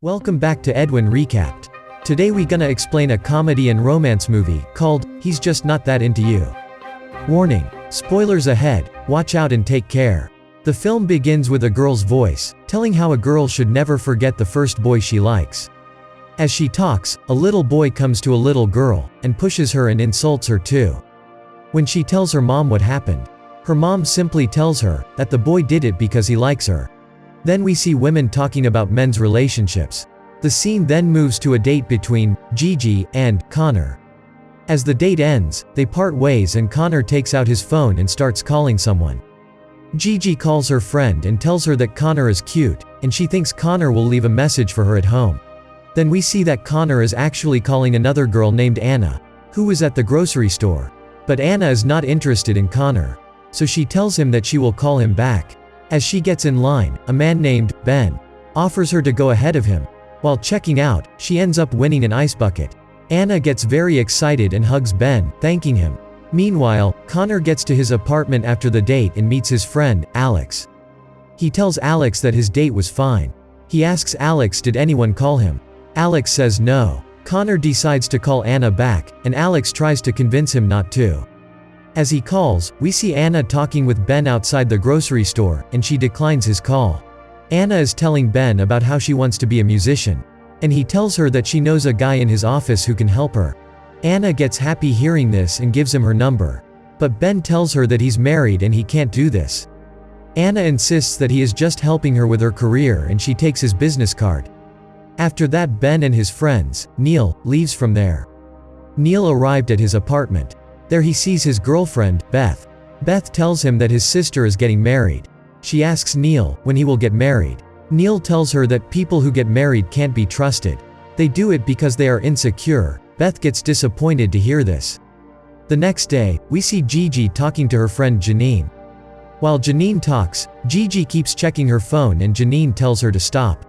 Welcome back to Edwin Recapped. Today we gonna explain a comedy and romance movie called He's Just Not That Into You. Warning: spoilers ahead, watch out and take care. The film begins with a girl's voice, telling how a girl should never forget the first boy she likes. As she talks, a little boy comes to a little girl, and pushes her and insults her too. When she tells her mom what happened, her mom simply tells her that the boy did it because he likes her. Then we see women talking about men's relationships. The scene then moves to a date between Gigi and Connor. As the date ends, they part ways and Connor takes out his phone and starts calling someone. Gigi calls her friend and tells her that Connor is cute, and she thinks Connor will leave a message for her at home. Then we see that Connor is actually calling another girl named Anna, who was at the grocery store. But Anna is not interested in Connor, so she tells him that she will call him back. As she gets in line, a man named Ben offers her to go ahead of him. While checking out, she ends up winning an ice bucket. Anna gets very excited and hugs Ben, thanking him. Meanwhile, Connor gets to his apartment after the date and meets his friend, Alex. He tells Alex that his date was fine. He asks Alex did anyone call him. Alex says no. Connor decides to call Anna back, and Alex tries to convince him not to. As he calls, we see Anna talking with Ben outside the grocery store, and she declines his call. Anna is telling Ben about how she wants to be a musician, and he tells her that she knows a guy in his office who can help her. Anna gets happy hearing this and gives him her number. But Ben tells her that he's married and he can't do this. Anna insists that he is just helping her with her career and she takes his business card. After that, Ben and his friends, Neil, leaves from there. Neil arrived at his apartment. There he sees his girlfriend, Beth. Beth tells him that his sister is getting married. She asks Neil when he will get married. Neil tells her that people who get married can't be trusted. They do it because they are insecure. Beth gets disappointed to hear this. The next day, we see Gigi talking to her friend Janine. While Janine talks, Gigi keeps checking her phone and Janine tells her to stop.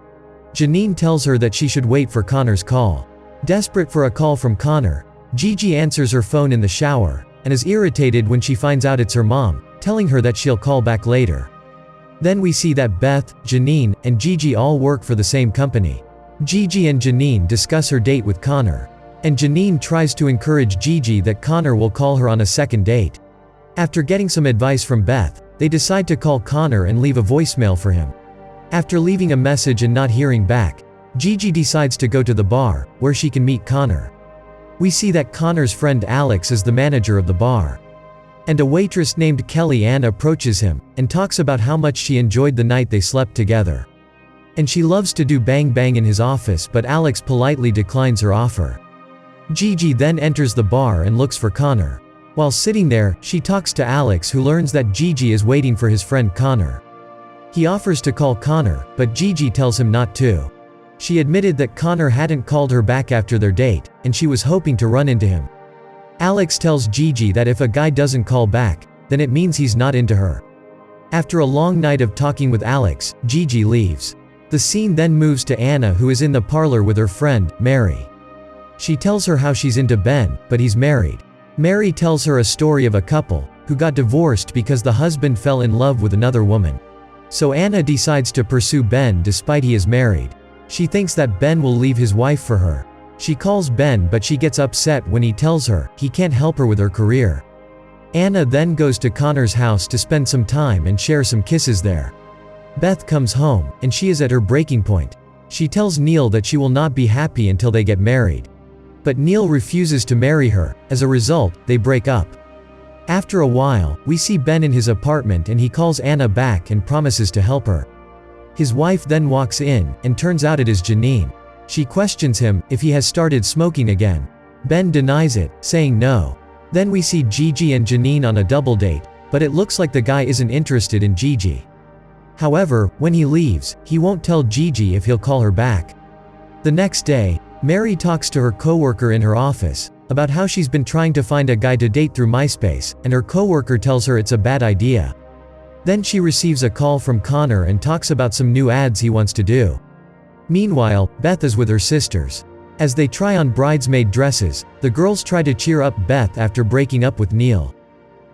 Janine tells her that she should wait for Connor's call. Desperate for a call from Connor, Gigi answers her phone in the shower, and is irritated when she finds out it's her mom, telling her that she'll call back later. Then we see that Beth, Janine, and Gigi all work for the same company. Gigi and Janine discuss her date with Connor, and Janine tries to encourage Gigi that Connor will call her on a second date. After getting some advice from Beth, they decide to call Connor and leave a voicemail for him. After leaving a message and not hearing back, Gigi decides to go to the bar, where she can meet Connor. We see that Connor's friend Alex is the manager of the bar. And a waitress named Kelly Ann approaches him, and talks about how much she enjoyed the night they slept together. And she loves to do bang bang in his office, but Alex politely declines her offer. Gigi then enters the bar and looks for Connor. While sitting there, she talks to Alex, who learns that Gigi is waiting for his friend Connor. He offers to call Connor, but Gigi tells him not to. She admitted that Connor hadn't called her back after their date, and she was hoping to run into him. Alex tells Gigi that if a guy doesn't call back, then it means he's not into her. After a long night of talking with Alex, Gigi leaves. The scene then moves to Anna, who is in the parlor with her friend, Mary. She tells her how she's into Ben, but he's married. Mary tells her a story of a couple who got divorced because the husband fell in love with another woman. So Anna decides to pursue Ben despite he is married. She thinks that Ben will leave his wife for her. She calls Ben, but she gets upset when he tells her he can't help her with her career. Anna then goes to Connor's house to spend some time and share some kisses there. Beth comes home, and she is at her breaking point. She tells Neil that she will not be happy until they get married. But Neil refuses to marry her. As a result, they break up. After a while, we see Ben in his apartment and he calls Anna back and promises to help her. His wife then walks in, and turns out it is Janine. She questions him if he has started smoking again. Ben denies it, saying no. Then we see Gigi and Janine on a double date, but it looks like the guy isn't interested in Gigi. However, when he leaves, he won't tell Gigi if he'll call her back. The next day, Mary talks to her coworker in her office about how she's been trying to find a guy to date through MySpace, and her coworker tells her it's a bad idea. Then she receives a call from Connor and talks about some new ads he wants to do. Meanwhile, Beth is with her sisters. As they try on bridesmaid dresses, the girls try to cheer up Beth after breaking up with Neil.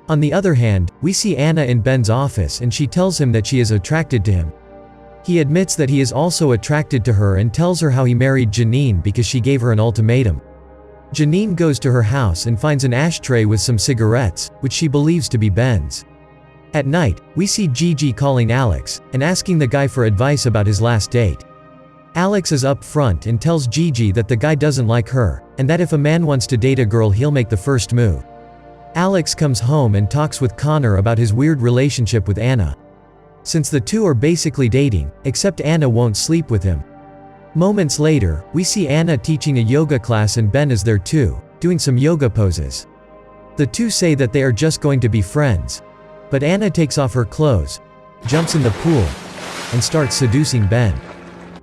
On the other hand, we see Anna in Ben's office and she tells him that she is attracted to him. He admits that he is also attracted to her and tells her how he married Janine because she gave her an ultimatum. Janine goes to her house and finds an ashtray with some cigarettes, which she believes to be Ben's. At night, we see Gigi calling Alex, and asking the guy for advice about his last date. Alex is up front and tells Gigi that the guy doesn't like her, and that if a man wants to date a girl he'll make the first move. Alex comes home and talks with Connor about his weird relationship with Anna. Since the two are basically dating, except Anna won't sleep with him. Moments later, we see Anna teaching a yoga class and Ben is there too, doing some yoga poses. The two say that they are just going to be friends. But Anna takes off her clothes, jumps in the pool, and starts seducing Ben.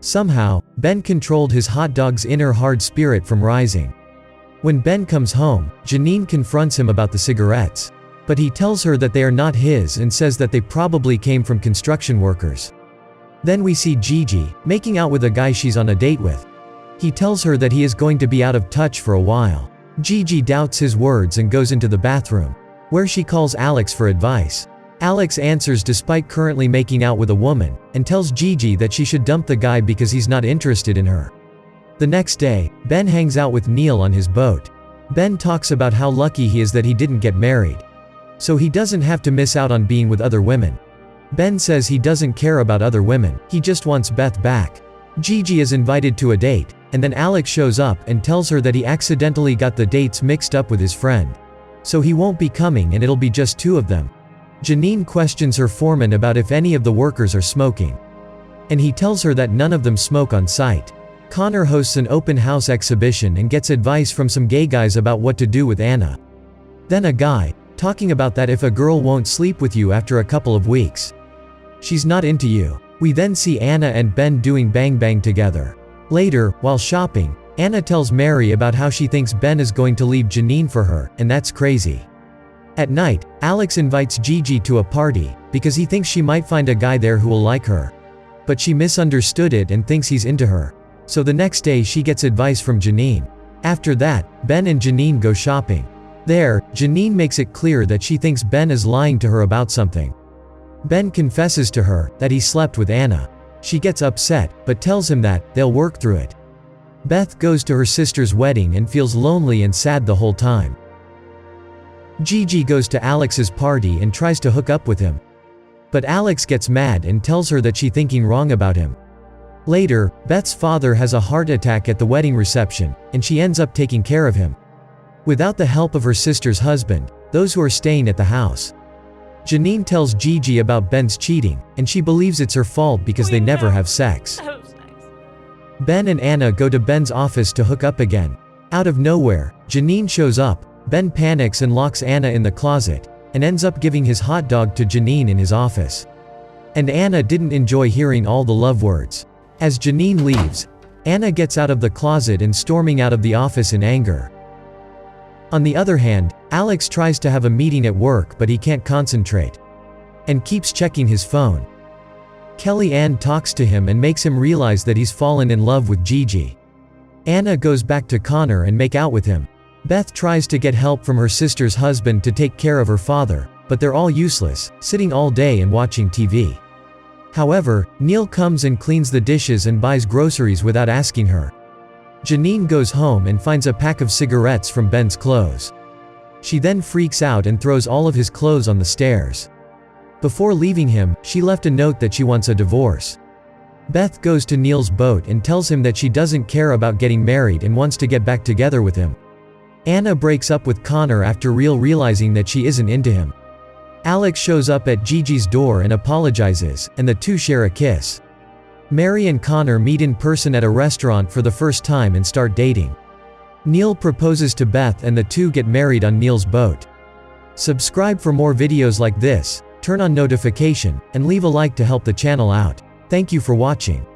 Somehow, Ben controlled his hot dog's inner hard spirit from rising. When Ben comes home, Janine confronts him about the cigarettes. But he tells her that they are not his and says that they probably came from construction workers. Then we see Gigi, making out with a guy she's on a date with. He tells her that he is going to be out of touch for a while. Gigi doubts his words and goes into the bathroom, where she calls Alex for advice. Alex answers despite currently making out with a woman, and tells Gigi that she should dump the guy because he's not interested in her. The next day, Ben hangs out with Neil on his boat. Ben talks about how lucky he is that he didn't get married, so he doesn't have to miss out on being with other women. Ben says he doesn't care about other women, he just wants Beth back. Gigi is invited to a date, and then Alex shows up and tells her that he accidentally got the dates mixed up with his friend. So he won't be coming and it'll be just two of them. Janine questions her foreman about if any of the workers are smoking, and he tells her that none of them smoke on site. Connor hosts an open house exhibition and gets advice from some gay guys about what to do with Anna. Then a guy, talking about that if a girl won't sleep with you after a couple of weeks, she's not into you. We then see Anna and Ben doing bang bang together. Later, while shopping, Anna tells Mary about how she thinks Ben is going to leave Janine for her, and that's crazy. At night, Alex invites Gigi to a party, because he thinks she might find a guy there who will like her. But she misunderstood it and thinks he's into her. So the next day she gets advice from Janine. After that, Ben and Janine go shopping. There, Janine makes it clear that she thinks Ben is lying to her about something. Ben confesses to her that he slept with Anna. She gets upset, but tells him that they'll work through it. Beth goes to her sister's wedding and feels lonely and sad the whole time. Gigi goes to Alex's party and tries to hook up with him. But Alex gets mad and tells her that she's thinking wrong about him. Later, Beth's father has a heart attack at the wedding reception, and she ends up taking care of him, without the help of her sister's husband, those who are staying at the house. Janine tells Gigi about Ben's cheating, and she believes it's her fault because they never have sex. That was nice. Ben and Anna go to Ben's office to hook up again. Out of nowhere, Janine shows up. Ben panics and locks Anna in the closet, and ends up giving his hot dog to Janine in his office. And Anna didn't enjoy hearing all the love words. As Janine leaves, Anna gets out of the closet and storming out of the office in anger. On the other hand, Alex tries to have a meeting at work but he can't concentrate, and keeps checking his phone. Kelly Ann talks to him and makes him realize that he's fallen in love with Gigi. Anna goes back to Connor and make out with him. Beth tries to get help from her sister's husband to take care of her father, but they're all useless, sitting all day and watching TV. However, Neil comes and cleans the dishes and buys groceries without asking her. Janine goes home and finds a pack of cigarettes from Ben's clothes. She then freaks out and throws all of his clothes on the stairs. Before leaving him, she left a note that she wants a divorce. Beth goes to Neil's boat and tells him that she doesn't care about getting married and wants to get back together with him. Anna breaks up with Connor after realizing that she isn't into him. Alex shows up at Gigi's door and apologizes, and the two share a kiss. Mary and Connor meet in person at a restaurant for the first time and start dating. Neil proposes to Beth and the two get married on Neil's boat. Subscribe for more videos like this, turn on notification, and leave a like to help the channel out. Thank you for watching.